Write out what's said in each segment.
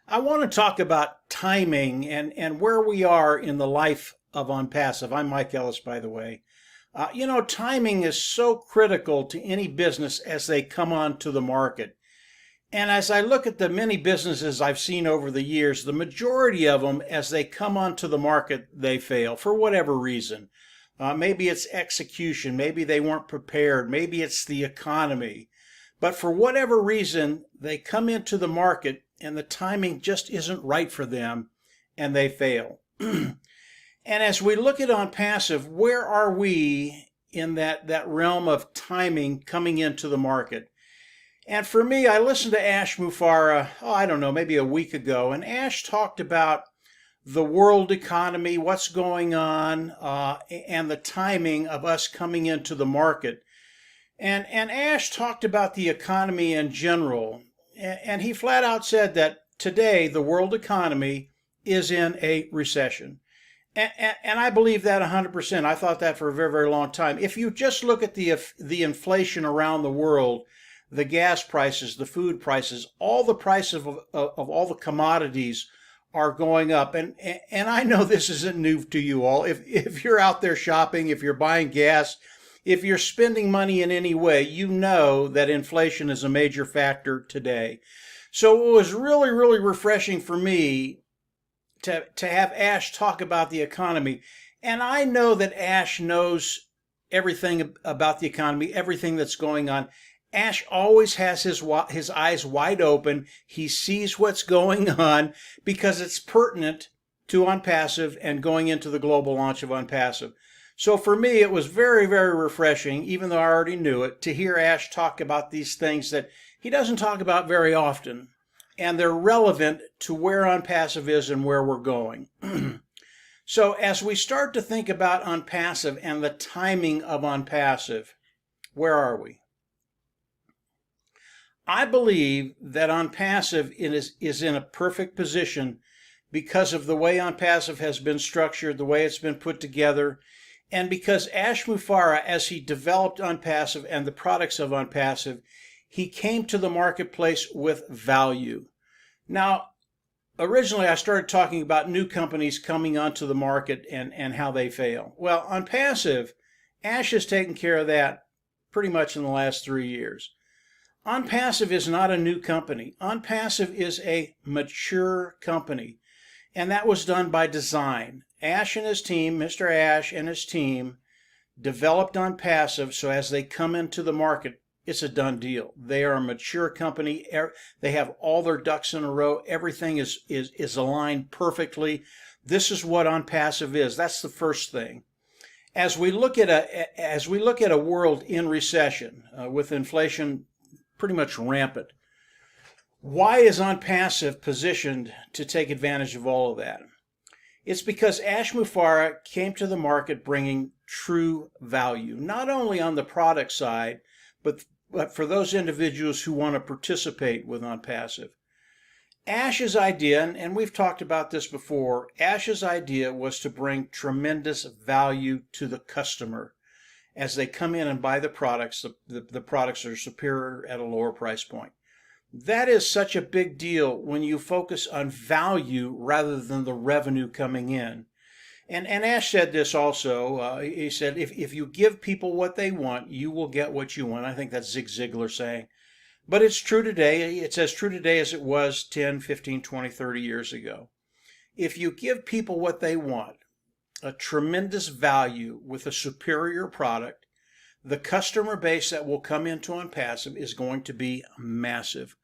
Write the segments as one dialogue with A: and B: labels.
A: I want to talk about timing and where we are in the life of Onpassive. I'm Mike Ellis, by the way. Timing is so critical to any business as they come onto the market. And as I look at the many businesses I've seen over the years, the majority of them, as they come onto the market, they fail for whatever reason. Maybe it's execution, maybe they weren't prepared, maybe it's the economy. But for whatever reason, they come into the market and the timing just isn't right for them and they fail. And as we look at Onpassive, where are we in that realm of timing coming into the market? And for me, I listened to Ash Mufareh, I don't know, maybe a week ago, and Ash talked about the world economy, what's going on, and the timing of us coming into the market. And Ash talked about the economy in general, and he flat out said that today the world economy is in a recession. And I believe that 100%. I thought that for a very, very long time. If you just look at the inflation around the world, the gas prices, the food prices, all the prices of all the commodities are going up. And I know this isn't new to you all. If you're out there shopping, if you're buying gas, if you're spending money in any way, you know that inflation is a major factor today. So it was really, really refreshing for me to have Ash talk about the economy. And I know that Ash knows everything about the economy, everything that's going on. Ash always has his eyes wide open. He sees what's going on because it's pertinent to Onpassive and going into the global launch of Onpassive. So for me, it was very, very refreshing, even though I already knew it, to hear Ash talk about these things that he doesn't talk about very often. And they're relevant to where Onpassive is and where we're going. So as we start to think about Onpassive and the timing of Onpassive, where are we? I believe that Onpassive is in a perfect position because of the way Onpassive has been structured, the way it's been put together, and because Ash Mufareh, as he developed Onpassive and the products of Onpassive, he came to the marketplace with value. Now, originally I started talking about new companies coming onto the market and how they fail. Well, Onpassive, Ash has taken care of that pretty much in the last 3 years. Onpassive is not a new company. Onpassive is a mature company, and that was done by design. Ash and his team, Mr. Ash and his team, developed Onpassive so as they come into the market, it's a done deal. They are a mature company. They have all their ducks in a row. Everything is aligned perfectly. This is what Onpassive is. That's the first thing. As we look at a world in recession, with inflation pretty much rampant, why is Onpassive positioned to take advantage of all of that? It's because Ash Mufareh came to the market bringing true value, not only on the product side, but for those individuals who want to participate with Onpassive. Ash's idea, and we've talked about this before, Ash's idea was to bring tremendous value to the customer. As they come in and buy the products, the products are superior at a lower price point. That is such a big deal when you focus on value rather than the revenue coming in. And Ash said this also. He said, if you give people what they want, you will get what you want. I think that's Zig Ziglar saying. But it's true today. It's as true today as it was 10, 15, 20, 30 years ago. If you give people what they want, a tremendous value with a superior product, the customer base that will come into Onpassive is going to be massive.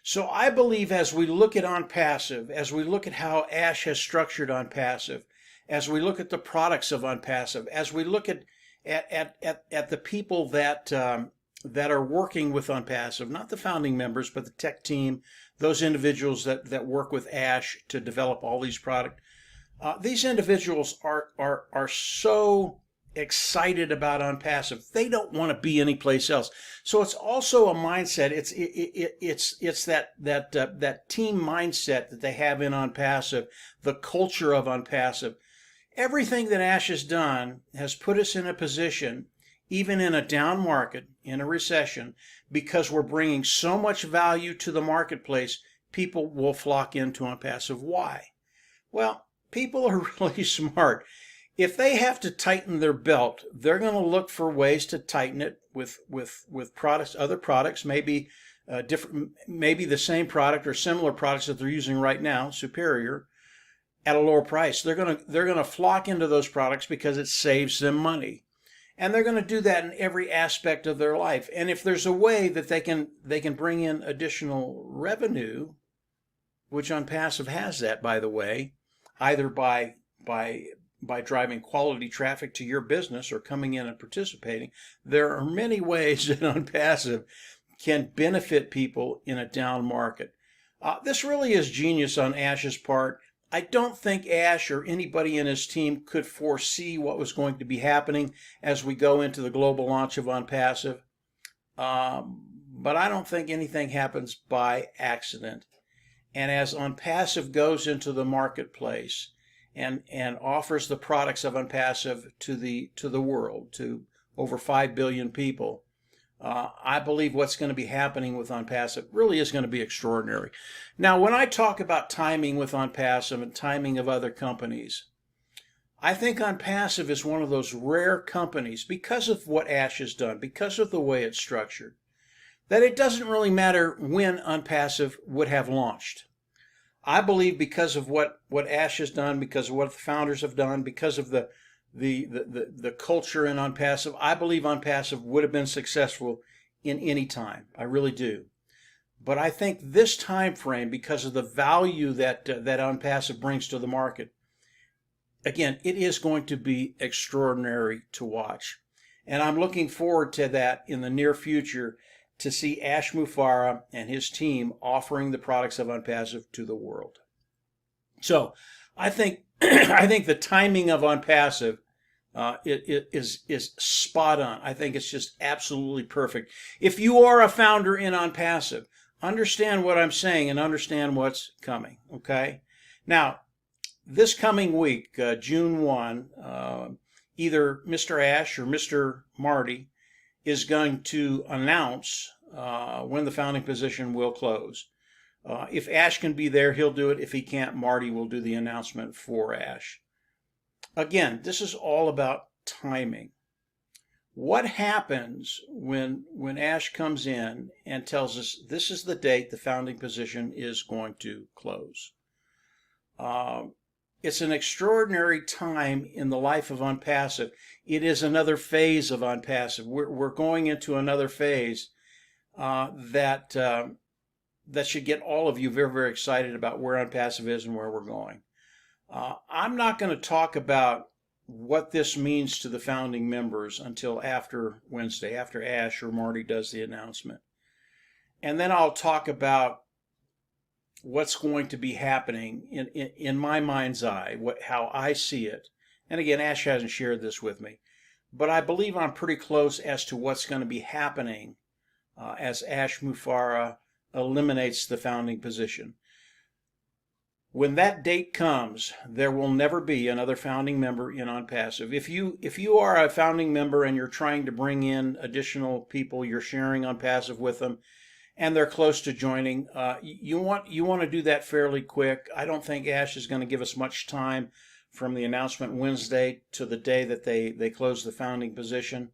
A: So I believe as we look at Onpassive, as we look at how Ash has structured Onpassive, as we look at the products of Onpassive, as we look at the people that are working with Onpassive, not the founding members, but the tech team, those individuals that work with Ash to develop all these products, these individuals are so excited about Onpassive. They don't want to be anyplace else. So it's also a mindset. It's that team mindset that they have in Onpassive, the culture of Onpassive. Everything that Ash has done has put us in a position, even in a down market, in a recession, because we're bringing so much value to the marketplace, people will flock into Onpassive. Why? Well, people are really smart. If they have to tighten their belt, they're going to look for ways to tighten it with products, other products, maybe different, maybe the same product or similar products that they're using right now, superior, at a lower price. They're going to flock into those products because it saves them money. And they're going to do that in every aspect of their life. And if there's a way that they can bring in additional revenue, which Onpassive has that, by the way, either by driving quality traffic to your business or coming in and participating, there are many ways that Onpassive can benefit people in a down market. This really is genius on Ash's part. I don't think Ash or anybody in his team could foresee what was going to be happening as we go into the global launch of Onpassive. But I don't think anything happens by accident. And as Onpassive goes into the marketplace and offers the products of Onpassive to the world, to over 5 billion people, I believe what's going to be happening with Onpassive really is going to be extraordinary. Now, when I talk about timing with Onpassive and timing of other companies, I think Onpassive is one of those rare companies, because of what Ash has done, because of the way it's structured, that it doesn't really matter when Onpassive would have launched. I believe because of what Ash has done, because of what the founders have done, because of the culture in Onpassive, I believe Onpassive would have been successful in any time. I really do. But I think this time frame, because of the value that Onpassive brings to the market, again, it is going to be extraordinary to watch. And I'm looking forward to that in the near future, to see Ash Mufareh and his team offering the products of Onpassive to the world. So I think the timing of Onpassive is spot on. I think it's just absolutely perfect. If you are a founder in Onpassive, understand what I'm saying and understand what's coming, okay? Now, this coming week, June 1, either Mr. Ash or Mr. Marty is going to announce when the founding position will close. If Ash can be there, he'll do it. If he can't, Marty will do the announcement for Ash. Again, this is all about timing. What happens when Ash comes in and tells us this is the date the founding position is going to close? It's an extraordinary time in the life of Onpassive. It is another phase of Onpassive. We're going into another phase that should get all of you very, very excited about where Onpassive is and where we're going. I'm not going to talk about what this means to the founding members until after Wednesday, after Ash or Marty does the announcement. And then I'll talk about what's going to be happening in my mind's eye, how I see it. And again, Ash hasn't shared this with me, but I believe I'm pretty close as to what's going to be happening as Ash Mufareh eliminates the founding position. When that date comes, there will never be another founding member in Onpassive. If you are a founding member and you're trying to bring in additional people, you're sharing Onpassive with them, and they're close to joining, you want to do that fairly quick. I don't think Ash is going to give us much time from the announcement Wednesday to the day that they close the founding position.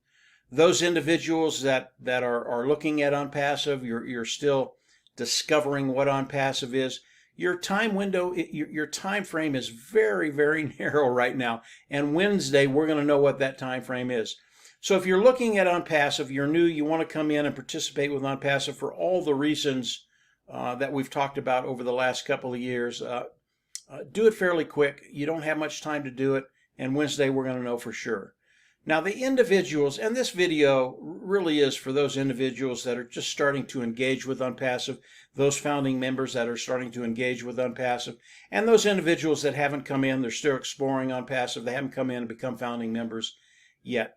A: Those individuals that are looking at Onpassive, you're still discovering what Onpassive is. Your time window, your time frame is very, very narrow right now. And Wednesday, we're going to know what that time frame is. So if you're looking at Onpassive, you're new, you want to come in and participate with Onpassive for all the reasons that we've talked about over the last couple of years, do it fairly quick. You don't have much time to do it. And Wednesday, we're going to know for sure. Now, the individuals, and this video really is for those individuals that are just starting to engage with Onpassive, those founding members that are starting to engage with Onpassive, and those individuals that haven't come in, they're still exploring Onpassive, they haven't come in and become founding members yet.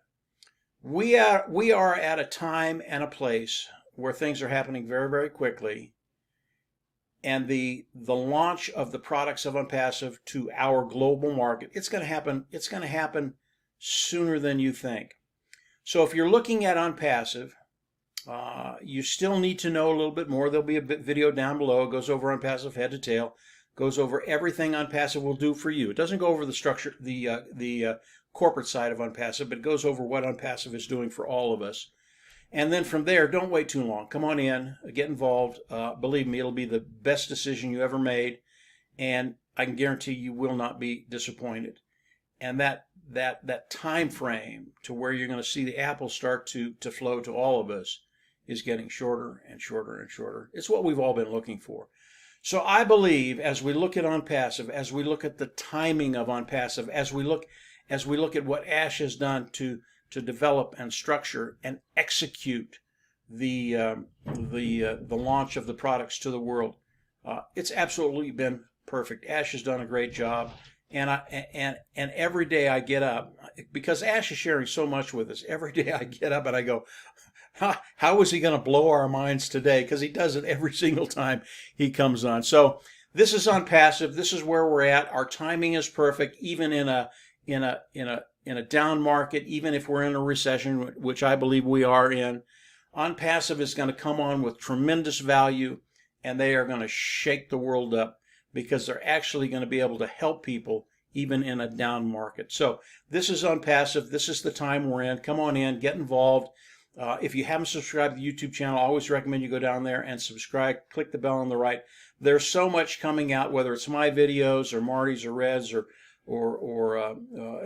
A: We are at a time and a place where things are happening very, very quickly, and the launch of the products of Onpassive to our global market, it's going to happen sooner than you think. So if you're looking at Onpassive, You still need to know a little bit more. There'll be a video down below. It goes over Onpassive head to tail. Goes over everything Onpassive will do for you. It doesn't go over the structure, the corporate side of Onpassive, but it goes over what Onpassive is doing for all of us. And then from there, don't wait too long. Come on in, get involved. Believe me, it'll be the best decision you ever made, and I can guarantee you will not be disappointed. And that time frame to where you're going to see the apples start to flow to all of us is getting shorter and shorter and shorter. It's what we've all been looking for. So I believe as we look at Onpassive, as we look at the timing of Onpassive, as we look at what Ash has done to develop and structure and execute the launch of the products to the world, it's absolutely been perfect. Ash has done a great job, and every day I get up, because Ash is sharing so much with us. Every day I get up and I go, how is he going to blow our minds today? Because he does it every single time he comes on. So this is Onpassive. This is where we're at. Our timing is perfect, even in a down market, even if we're in a recession, which I believe we are in. Onpassive is going to come on with tremendous value, and they are going to shake the world up because they're actually going to be able to help people even in a down market. So this is Onpassive. This is the time we're in. Come on in, get involved. If you haven't subscribed to the YouTube channel, I always recommend you go down there and subscribe. Click the bell on the right. There's so much coming out, whether it's my videos or Marty's or Red's or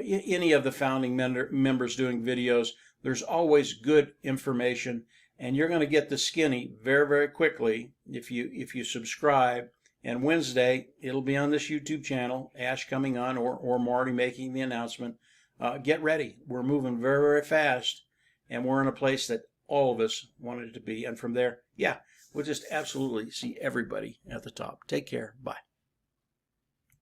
A: any of the founding members doing videos. There's always good information, and you're going to get the skinny very, very quickly if you subscribe. And Wednesday, it'll be on this YouTube channel, Ash coming on or Marty making the announcement. Get ready. We're moving very, very fast, and we're in a place that all of us wanted to be. And from there, yeah, we'll just absolutely see everybody at the top. Take care. Bye.